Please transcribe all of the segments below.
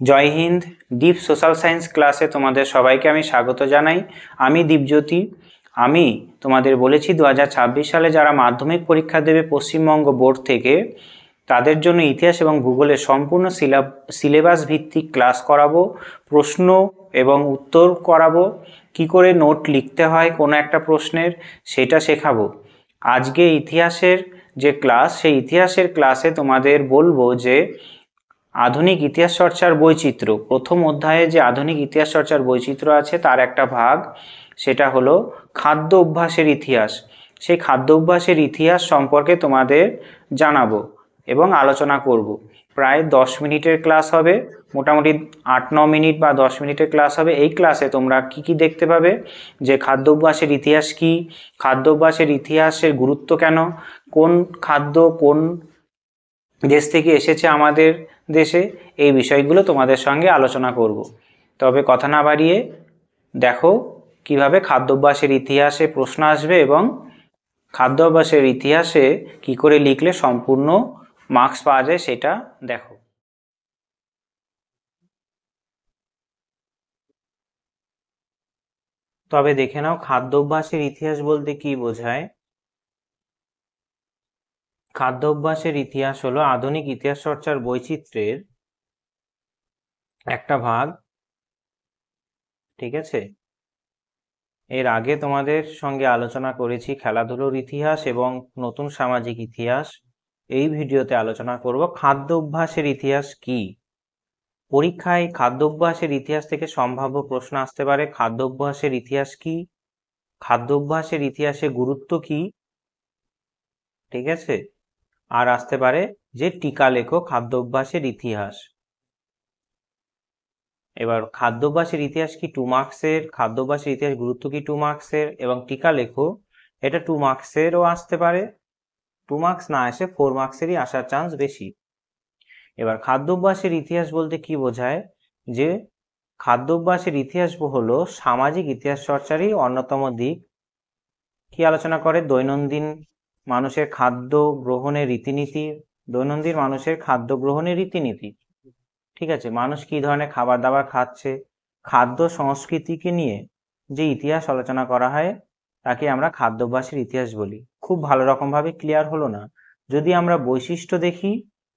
জয় Hind. Deep social science ক্লাসে তোমাদের সবাইকে আমি স্বাগত জানাই। আমি দীপজ্যোতি। আমি তোমাদের বলেছি 2026 সালে যারা মাধ্যমিক পরীক্ষা দেবে পশ্চিমবঙ্গ বোর্ড থেকে, তাদের জন্য ইতিহাস এবং ভূগোলের সম্পূর্ণ সিলেবাস ভিত্তিক ক্লাস করাবো, প্রশ্ন এবং উত্তর করাবো, কি করে নোট লিখতে হয় কোনো একটা প্রশ্নের সেটা শেখাবো। আজকে ইতিহাসের যে ক্লাস, সেই ইতিহাসের ক্লাসে তোমাদের বলবো যে আধুনিক ইতিহাস চর্চার বৈচিত্র্য। প্রথম অধ্যায়ে যে আধুনিক ইতিহাস চর্চার বৈচিত্র্য আছে তার একটা ভাগ, সেটা হলো খাদ্য অভ্যাসের ইতিহাস। সেই খাদ্য অভ্যাসের ইতিহাস সম্পর্কে তোমাদের জানাবো এবং আলোচনা করব। প্রায় 10 মিনিটের ক্লাস হবে, মোটামুটি 8-9 মিনিট বা 10 মিনিটের ক্লাস হবে। এই ক্লাসে তোমরা কি কি দেখতে পাবে, যে খাদ্য অভ্যাসের ইতিহাস কি, খাদ্য অভ্যাসের ইতিহাসের গুরুত্ব কেন, কোন খাদ্য কোন দেশ থেকে এসেছে আমাদের দেশে, এই বিষয়গুলো তোমাদের সঙ্গে আলোচনা করব। তবে কথা না বাড়িয়ে দেখো কিভাবে খাদ্যাভ্যাসের ইতিহাসে প্রশ্ন আসবে এবং খাদ্যাভ্যাসের ইতিহাসে কি করে লিখলে সম্পূর্ণ মার্কস পাওয়া যায় সেটা দেখো। তবে দেখে নাও খাদ্যাভ্যাসের ইতিহাস বলতে কি বোঝায়। খাদ্যাভ্যাসের ইতিহাস হলো আধুনিক ইতিহাস চর্চার বৈচিত্র্যের একটা ভাগ, ঠিক আছে। এর আগে তোমাদের সঙ্গে আলোচনা করেছি খেলাধুলোর ইতিহাস এবং নতুন সামাজিক ইতিহাস। এই ভিডিওতে আলোচনা করব খাদ্য অভ্যাসের ইতিহাস কি। পরীক্ষায় খাদ্য অভ্যাসের ইতিহাস থেকে সম্ভাব্য প্রশ্ন আসতে পারে। খাদ্য অভ্যাসের ইতিহাস কি, খাদ্য অভ্যাসের ইতিহাসে গুরুত্ব কি, ঠিক আছে। আর আসতে পারে যে টিকা লেখো খাদ্য অভ্যাসের ইতিহাস। এবার খাদ্যাভ্যাসের ইতিহাস কি 2 মার্কসের, খাদ্যাভ্যাসের ইতিহাস গুরুত্ব কি 2 মার্কসের, এবং টিকা লেখো এটা 2 মার্কসেরও আসতে পারে। 2 মার্কস না এসে 4 মার্কসেরই আসার চান্স বেশি। এবার খাদ্যাভ্যাসের ইতিহাস বলতে কি বোঝায়, যে খাদ্যাভ্যাসের ইতিহাস হলো সামাজিক ইতিহাস চর্চারই অন্যতম দিক। কি আলোচনা করে, দৈনন্দিন মানুষের খাদ্য গ্রহণের রীতিনীতি, দৈনন্দিন মানুষের খাদ্য গ্রহণের রীতিনীতি, ঠিক আছে। মানুষ কি ধরনের খাবার দাবার খাচ্ছে, খাদ্য সংস্কৃতিকে নিয়ে যে ইতিহাস আলোচনা করা হয় তাকে আমরা খাদ্যাভ্যাসের ইতিহাস বলি। খুব ভালো রকম ভাবে ক্লিয়ার হলো না? যদি আমরা বৈশিষ্ট্য দেখি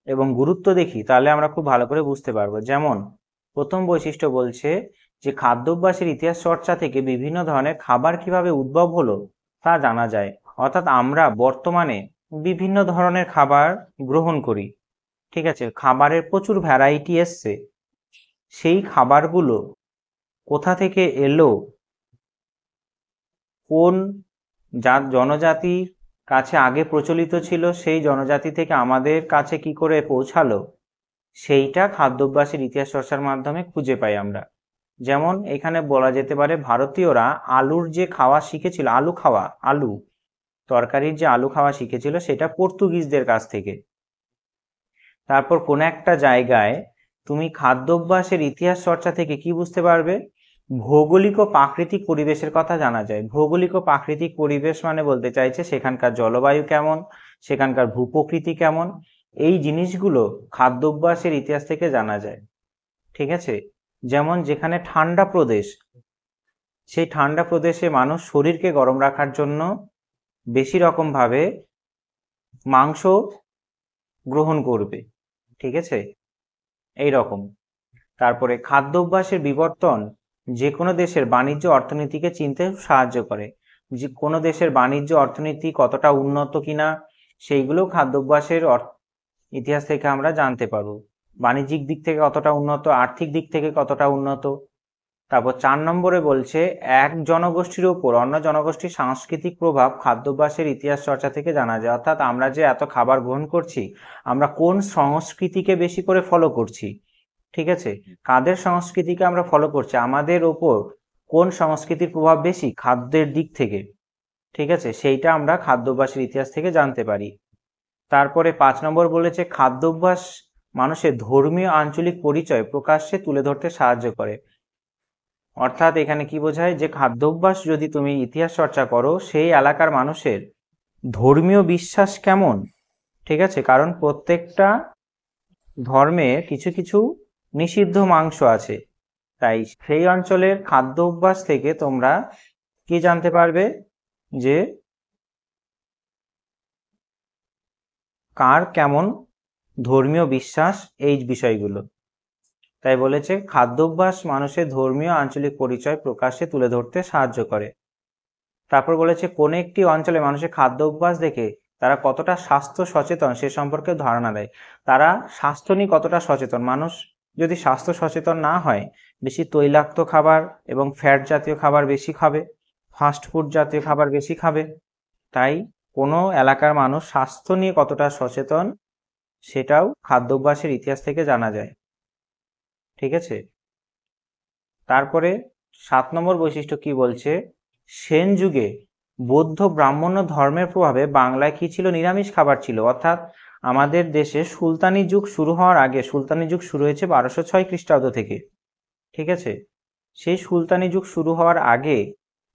এবং গুরুত্ব দেখি তাহলে আমরা খুব ভালো করে বুঝতে পারবো। যেমন প্রথম বৈশিষ্ট্য বলছে যে খাদ্যাভ্যাসের ইতিহাস চর্চা থেকে বিভিন্ন ধরনের খাবার কিভাবে উদ্ভব হলো তা জানা যায়। অর্থাৎ আমরা বর্তমানে বিভিন্ন ধরনের খাবার গ্রহণ করি, ঠিক আছে। খাবারের প্রচুর ভ্যারাইটি এসছে, সেই খাবারগুলো কোথা থেকে এলো, কোন জনজাতির কাছে আগে প্রচলিত ছিল, সেই জনজাতি থেকে আমাদের কাছে কি করে পৌঁছালো, সেইটা খাদ্যাভ্যাসের ইতিহাস চর্চার মাধ্যমে খুঁজে পাই আমরা। যেমন এখানে বলা যেতে পারে ভারতীয়রা আলুর যে খাওয়া শিখেছিল, আলু খাওয়া, আলু তরকারির যে আলু খাওয়া শিখেছিল সেটা পর্তুগিজদের কাছ থেকে। তারপর কোন একটা জায়গায় তুমি খাদ্যাভ্যাসের ইতিহাস চর্চা থেকে কি বুঝতে পারবে, ভৌগোলিক ও প্রাকৃতিক পরিবেশের কথা জানা যায়। ভৌগোলিক ও প্রাকৃতিক পরিবেশ মানে বলতে চাইছে সেখানকার জলবায়ু কেমন, সেখানকার ভূপ্রকৃতি কেমন, এই জিনিসগুলো খাদ্যাভ্যাসের ইতিহাস থেকে জানা যায়, ঠিক আছে। যেমন যেখানে ঠান্ডা প্রদেশ, সেই ঠান্ডা প্রদেশে মানুষ শরীরকে গরম রাখার জন্য বেশি রকম ভাবে মাংস গ্রহণ করবে, ঠিক আছে, এই রকম। তারপরে খাদ্যাভ্যাসের বিবর্তন যে কোনো দেশের বাণিজ্য অর্থনীতিকে চিনতে সাহায্য করে। যে কোনো দেশের বাণিজ্য অর্থনীতি কতটা উন্নত কিনা সেইগুলো খাদ্যাভ্যাসের ইতিহাস থেকে আমরা জানতে পারবো। বাণিজ্যিক দিক থেকে কতটা উন্নত, আর্থিক দিক থেকে কতটা উন্নত। তারপর 4 নম্বরে বলছে এক জনগোষ্ঠীর উপর অন্য জনগোষ্ঠীর সাংস্কৃতিক প্রভাব খাদ্যাভ্যাসের ইতিহাস চর্চা থেকে জানা যায়। অর্থাৎ আমরা যে এত খাবার গ্রহণ করছি, আমরা কোন সংস্কৃতিকে বেশি করে ফলো করছি, ঠিক আছে, কাদের সংস্কৃতিকে আমরা ফলো করছি, আমাদের ওপর কোন সংস্কৃতির প্রভাব বেশি খাদ্যের দিক থেকে, ঠিক আছে, সেইটা আমরা খাদ্যাভ্যাসের ইতিহাস থেকে জানতে পারি। তারপরে 5 নম্বর বলেছে খাদ্যাভ্যাস মানুষের ধর্মীয় আঞ্চলিক পরিচয় প্রকাশ্যে তুলে ধরতে সাহায্য করে। অর্থাৎ এখানে কি বোঝায়, যে খাদ্যাভ্যাস যদি তুমি ইতিহাস চর্চা করো সেই এলাকার মানুষের ধর্মীয় বিশ্বাস কেমন, ঠিক আছে, কারণ প্রত্যেকটা ধর্মে কিছু কিছু নিষিদ্ধ মাংস আছে। তাই সেই অঞ্চলের খাদ্য অভ্যাস থেকে তোমরা কি জানতে পারবে যে কার কেমন ধর্মীয় বিশ্বাস, এই বিষয়গুলো। তাই বলেছে খাদ্যাভ্যাস মানুষের ধর্মীয় আঞ্চলিক পরিচয় প্রকাশে তুলে ধরতে সাহায্য করে। তারপর বলেছে কোন একটি অঞ্চলে মানুষের খাদ্য অভ্যাস দেখে তারা কতটা স্বাস্থ্য সচেতন সে সম্পর্কে ধারণা দেয়। তারা স্বাস্থ্য নিয়ে কতটা সচেতন। মানুষ যদি স্বাস্থ্য সচেতন না হয়, বেশি তৈলাক্ত খাবার এবং ফ্যাট জাতীয় খাবার বেশি খাবে, ফাস্ট ফুড জাতীয় খাবার বেশি খাবে। তাই কোনো এলাকার মানুষ স্বাস্থ্য নিয়ে কতটা সচেতন সেটাও খাদ্যাভ্যাসের ইতিহাস থেকে জানা যায়। ঠিক আছে। তারপরে 7 নম্বর বৈশিষ্ট্য কি বলছে, সেন যুগে বৌদ্ধ ব্রাহ্মণ্য ধর্মের প্রভাবে বাংলায় কি ছিল, নিরামিষ খাবার ছিল। অর্থাৎ আমাদের দেশে সুলতানি যুগ শুরু হওয়ার আগে, সুলতানি যুগ শুরু হয়েছে 1206 খ্রিস্টাব্দ থেকে। ঠিক আছে। সেই সুলতানি যুগ শুরু হওয়ার আগে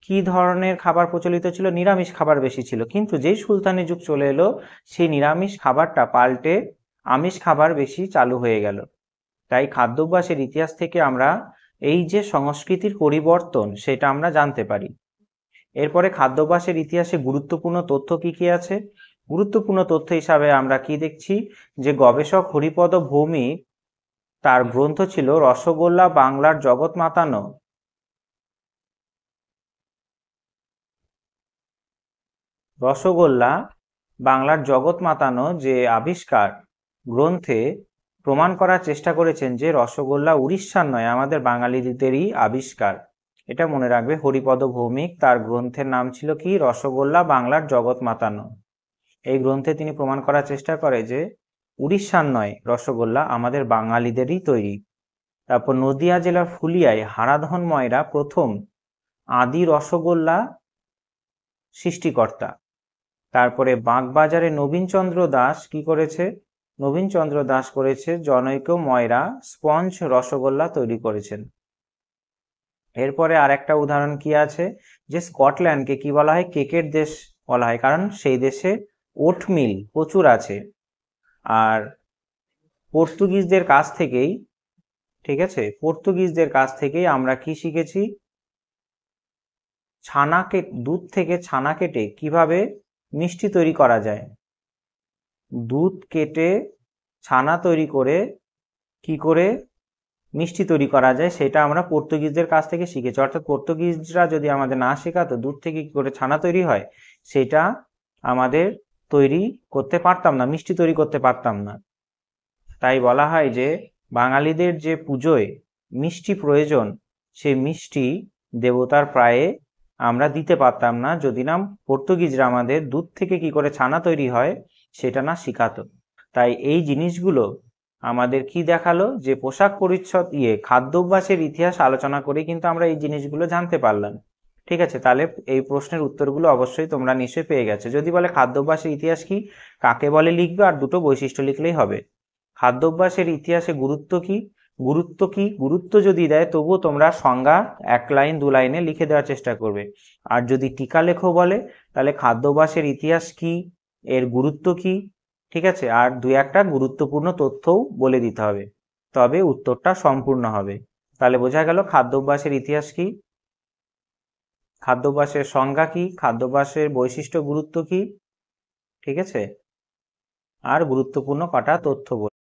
কি ধরনের খাবার প্রচলিত ছিল, নিরামিষ খাবার বেশি ছিল। কিন্তু যেই সুলতানি যুগ চলে এলো, সেই নিরামিষ খাবারটা পাল্টে আমিষ খাবার বেশি চালু হয়ে গেল। তাই খাদ্যাভ্যাসের ইতিহাস থেকে আমরা এই যে সংস্কৃতির পরিবর্তন সেটা আমরা জানতে পারি। এরপরে খাদ্যাভ্যাসের ইতিহাসে গুরুত্বপূর্ণ তথ্য কি কি আছে। গুরুত্বপূর্ণ তথ্য হিসাবে আমরা কি দেখছি, যে গবেষক হরিপদ ভৌমিক তার গ্রন্থ ছিল রসগোল্লা বাংলার জগৎ মাতানো। রসগোল্লা বাংলার জগৎ মাতানো যে আবিষ্কার গ্রন্থে প্রমাণ করার চেষ্টা করেছেন যে রসগোল্লা উড়িষ্যার নয়, আমাদের বাঙালিদেরই আবিষ্কার। এটা মনে রাখবে। হরিপদ ভৌমিক তার গ্রন্থের নাম ছিল কি, রসগোল্লা বাংলার জগৎ মাতানো। এই গ্রন্থে তিনি প্রমাণ করার চেষ্টা করে যে উড়িষ্যার নয়, রসগোল্লা আমাদের বাঙালিদেরই তৈরি। তারপর নদিয়া জেলার ফুলিয়ায় হারাধন ময়রা প্রথম আদি রসগোল্লা সৃষ্টিকর্তা। তারপরে বাগবাজারে নবীনচন্দ্র দাস কি করেছে, নবীনচন্দ্র দাস করেছে জনৈক ময়রা স্পঞ্জ রসগোল্লা তৈরি করেছেন। এরপরে আরেকটা উদাহরণ কি আছে, যে স্কটল্যান্ডকে কি বলা হয়, কেকের দেশ বলা হয়, কারণ সেই দেশে ওট মিল প্রচুর আছে। আর পর্তুগিজদের কাছ থেকেই, ঠিক আছে, পর্তুগিজদের কাছ থেকেই আমরা কি শিখেছি, দুধ থেকে ছানা কেটে কিভাবে মিষ্টি তৈরি করা যায়। দুধ কেটে ছানা তৈরি করে কি করে মিষ্টি তৈরি করা যায় সেটা আমরা পর্তুগিজদের কাছ থেকে শিখেছি। অর্থাৎ পর্তুগিজরা যদি আমাদের না শেখাতো দুধ থেকে কি করে ছানা তৈরি হয়, সেটা আমাদের তৈরি করতে পারতাম না, মিষ্টি তৈরি করতে পারতাম না। তাই বলা হয় যে বাঙালিদের যে পুজোয় মিষ্টি প্রয়োজন, সেই মিষ্টি দেবতার প্রায়ে আমরা দিতে পারতাম না যদি না পর্তুগিজরা আমাদের দুধ থেকে কি করে ছানা তৈরি হয় সেটা না শিখাতো। তাই এই জিনিসগুলো আমাদের কি দেখালো, যে পোশাক পরিচ্ছদ খাদ্যাভ্যাসের ইতিহাস আলোচনা করে কিন্তু আমরা এই জিনিসগুলো জানতে পারলাম। ঠিক আছে। তাহলে এই প্রশ্নের উত্তরগুলো অবশ্যই তোমরা নিশ্চয়ই পেয়ে গেছো। যদি বলে খাদ্যাভ্যাসের ইতিহাস কি, কাকে বলে লিখবে, আর দুটো বৈশিষ্ট্য লিখলেই হবে। খাদ্যাভ্যাসের ইতিহাসে গুরুত্ব কি, গুরুত্ব যদি দেয় তবুও তোমরা সংজ্ঞা 1 লাইন 2 লাইনে লিখে দেওয়ার চেষ্টা করবে। আর যদি টিকা লেখো বলে, তাহলে খাদ্যাভ্যাসের ইতিহাস কি, এর গুরুত্ব কি, ঠিক আছে, আর 2-1টা গুরুত্বপূর্ণ তথ্যও বলে দিতে হবে, তবে উত্তরটা সম্পূর্ণ হবে। তাহলে বোঝা গেল খাদ্যাভ্যাসের ইতিহাস কি, খাদ্যাভ্যাসের সংজ্ঞা কি, খাদ্যাভ্যাসের বৈশিষ্ট্য গুরুত্ব কি, ঠিক আছে, আর গুরুত্বপূর্ণ কটা তথ্য বল।